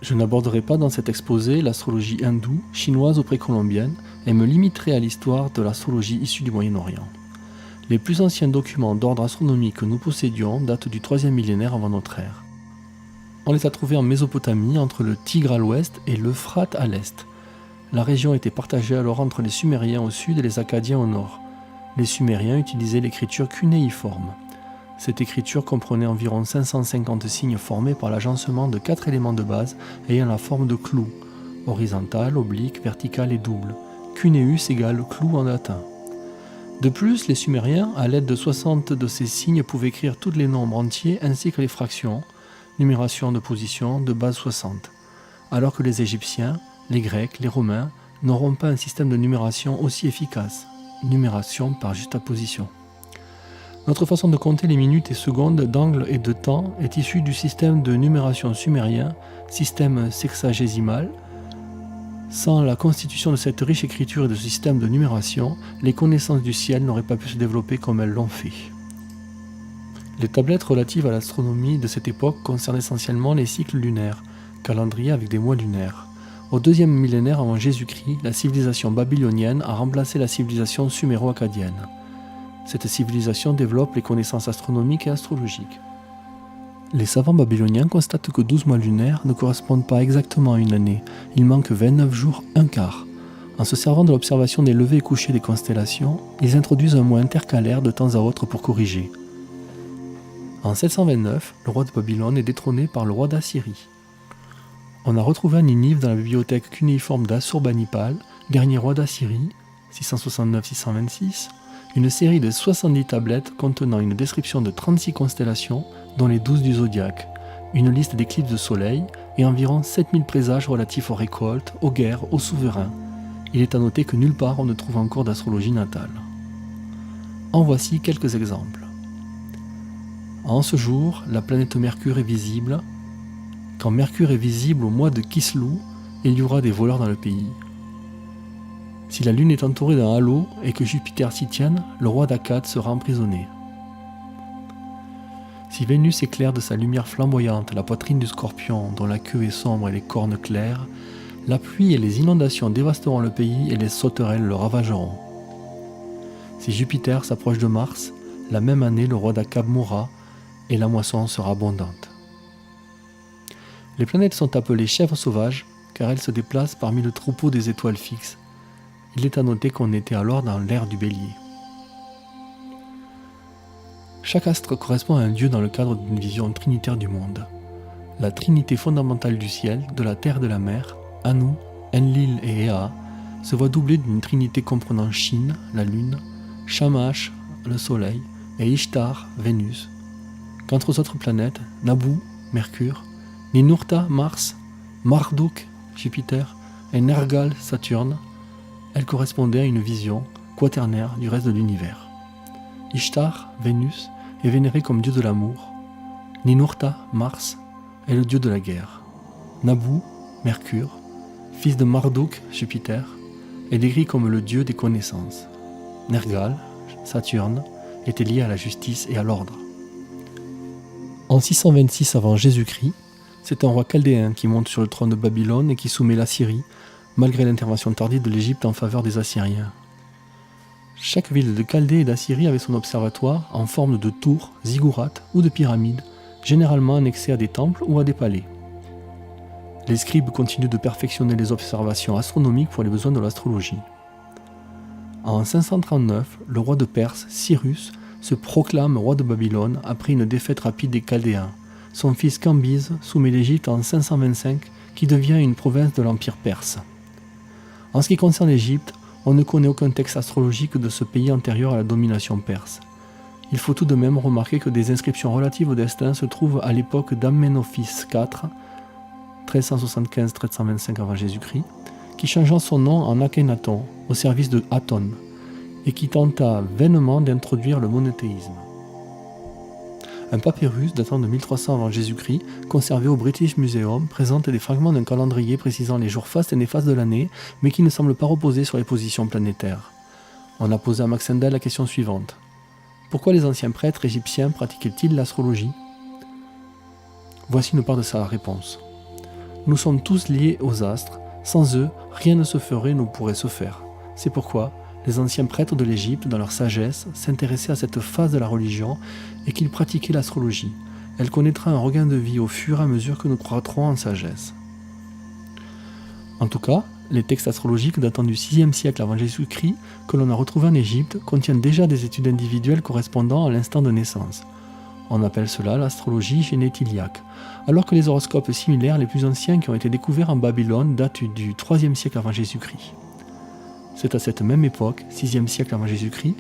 Je n'aborderai pas dans cet exposé l'astrologie hindoue, chinoise ou précolombienne et me limiterai à l'histoire de l'astrologie issue du Moyen-Orient. Les plus anciens documents d'ordre astronomique que nous possédions datent du 3e millénaire avant notre ère. On les a trouvés en Mésopotamie entre le Tigre à l'ouest et l'Euphrate à l'est. La région était partagée alors entre les Sumériens au sud et les Akkadiens au nord. Les Sumériens utilisaient l'écriture cunéiforme. Cette écriture comprenait environ 550 signes formés par l'agencement de 4 éléments de base ayant la forme de clou, horizontal, oblique, vertical et double. Cuneus égale clou en latin. De plus, les Sumériens, à l'aide de 60 de ces signes, pouvaient écrire tous les nombres entiers ainsi que les fractions, numération de position de base 60, alors que les Égyptiens, les Grecs, les Romains n'auront pas un système de numération aussi efficace, numération par juxtaposition. Notre façon de compter les minutes et secondes d'angle et de temps est issue du système de numération sumérien, système sexagésimal. Sans la constitution de cette riche écriture et de ce système de numération, les connaissances du ciel n'auraient pas pu se développer comme elles l'ont fait. Les tablettes relatives à l'astronomie de cette époque concernent essentiellement les cycles lunaires, calendrier avec des mois lunaires. Au 2e millénaire avant Jésus-Christ, la civilisation babylonienne a remplacé la civilisation suméro-akkadienne. Cette civilisation développe les connaissances astronomiques et astrologiques. Les savants babyloniens constatent que 12 mois lunaires ne correspondent pas exactement à une année. Il manque 29 jours, un quart. En se servant de l'observation des levées et couchers des constellations, ils introduisent un mois intercalaire de temps à autre pour corriger. En 729, le roi de Babylone est détrôné par le roi d'Assyrie. On a retrouvé à Ninive dans la bibliothèque cunéiforme d'Assurbanipal, dernier roi d'Assyrie, 669-626, une série de 70 tablettes contenant une description de 36 constellations, dont les 12 du zodiaque, une liste d'éclipses de soleil et environ 7000 présages relatifs aux récoltes, aux guerres, aux souverains. Il est à noter que nulle part on ne trouve encore d'astrologie natale. En voici quelques exemples. En ce jour, la planète Mercure est visible. Quand Mercure est visible au mois de Kislou, il y aura des voleurs dans le pays. Si la Lune est entourée d'un halo et que Jupiter s'y tienne, le roi d'Akkad sera emprisonné. Si Vénus éclaire de sa lumière flamboyante la poitrine du Scorpion, dont la queue est sombre et les cornes claires, la pluie et les inondations dévasteront le pays et les sauterelles le ravageront. Si Jupiter s'approche de Mars, la même année le roi d'Akkad mourra et la moisson sera abondante. Les planètes sont appelées chèvres sauvages car elles se déplacent parmi le troupeau des étoiles fixes. Il est à noter qu'on était alors dans l'ère du Bélier. Chaque astre correspond à un dieu dans le cadre d'une vision trinitaire du monde. La trinité fondamentale du ciel, de la terre et de la mer, Anu, Enlil et Ea, se voit doublée d'une trinité comprenant Shin, la lune, Shamash, le soleil, et Ishtar, Vénus. Quant aux autres planètes, Nabu, Mercure, Ninurta, Mars, Marduk, Jupiter, et Nergal, Saturne, elles correspondaient à une vision quaternaire du reste de l'univers. Ishtar, Vénus, est vénéré comme dieu de l'amour. Ninurta, Mars, est le dieu de la guerre. Nabu, Mercure, fils de Marduk, Jupiter, est décrit comme le dieu des connaissances. Nergal, Saturne, était lié à la justice et à l'ordre. En 626 avant Jésus-Christ, c'est un roi chaldéen qui monte sur le trône de Babylone et qui soumet l'Assyrie, malgré l'intervention tardive de l'Égypte en faveur des Assyriens. Chaque ville de Chaldée et d'Assyrie avait son observatoire en forme de tour, ziggourats ou de pyramide, généralement annexés à des temples ou à des palais. Les scribes continuent de perfectionner les observations astronomiques pour les besoins de l'astrologie. En 539, le roi de Perse, Cyrus, se proclame roi de Babylone après une défaite rapide des Chaldéens. Son fils Cambyse soumet l'Égypte en 525, qui devient une province de l'Empire perse. En ce qui concerne l'Égypte, on ne connaît aucun texte astrologique de ce pays antérieur à la domination perse. Il faut tout de même remarquer que des inscriptions relatives au destin se trouvent à l'époque d'Amenophis IV, 1375-1325 avant Jésus-Christ, qui changea son nom en Akhenaton, au service de Aton, et qui tenta vainement d'introduire le monothéisme. Un papyrus datant de 1300 avant Jésus-Christ, conservé au British Museum, présente des fragments d'un calendrier précisant les jours fastes et néfastes de l'année, mais qui ne semble pas reposer sur les positions planétaires. On a posé à Max Endel la question suivante. Pourquoi les anciens prêtres égyptiens pratiquaient-ils l'astrologie ? Voici une part de sa réponse. Nous sommes tous liés aux astres. Sans eux, rien ne se ferait, ne pourrait se faire. C'est pourquoi les anciens prêtres de l'Égypte, dans leur sagesse, s'intéressaient à cette phase de la religion et qu'ils pratiquaient l'astrologie. Elle connaîtra un regain de vie au fur et à mesure que nous croîtrons en sagesse. En tout cas, les textes astrologiques datant du 6e siècle avant Jésus-Christ que l'on a retrouvés en Égypte contiennent déjà des études individuelles correspondant à l'instant de naissance. On appelle cela l'astrologie génétiliaque, alors que les horoscopes similaires les plus anciens qui ont été découverts en Babylone datent du 3e siècle avant Jésus-Christ. C'est à cette même époque, 6e siècle avant Jésus-Christ,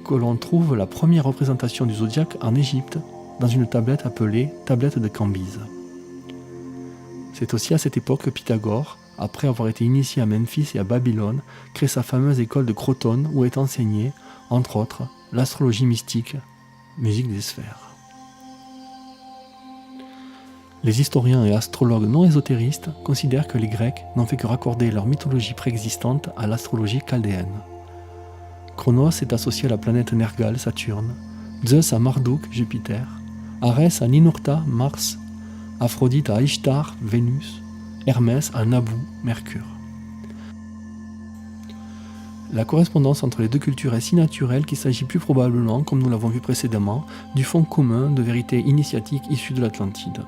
que l'on trouve la première représentation du zodiaque en Égypte dans une tablette appelée tablette de Cambyse. C'est aussi à cette époque que Pythagore, après avoir été initié à Memphis et à Babylone, crée sa fameuse école de Crotone où est enseignée, entre autres, l'astrologie mystique, musique des sphères. Les historiens et astrologues non ésotéristes considèrent que les Grecs n'ont fait que raccorder leur mythologie préexistante à l'astrologie chaldéenne. Chronos est associé à la planète Nergal, Saturne, Zeus à Marduk, Jupiter, Arès à Ninurta, Mars, Aphrodite à Ishtar, Vénus, Hermès à Nabu, Mercure. La correspondance entre les deux cultures est si naturelle qu'il s'agit plus probablement, comme nous l'avons vu précédemment, du fond commun de vérités initiatiques issues de l'Atlantide.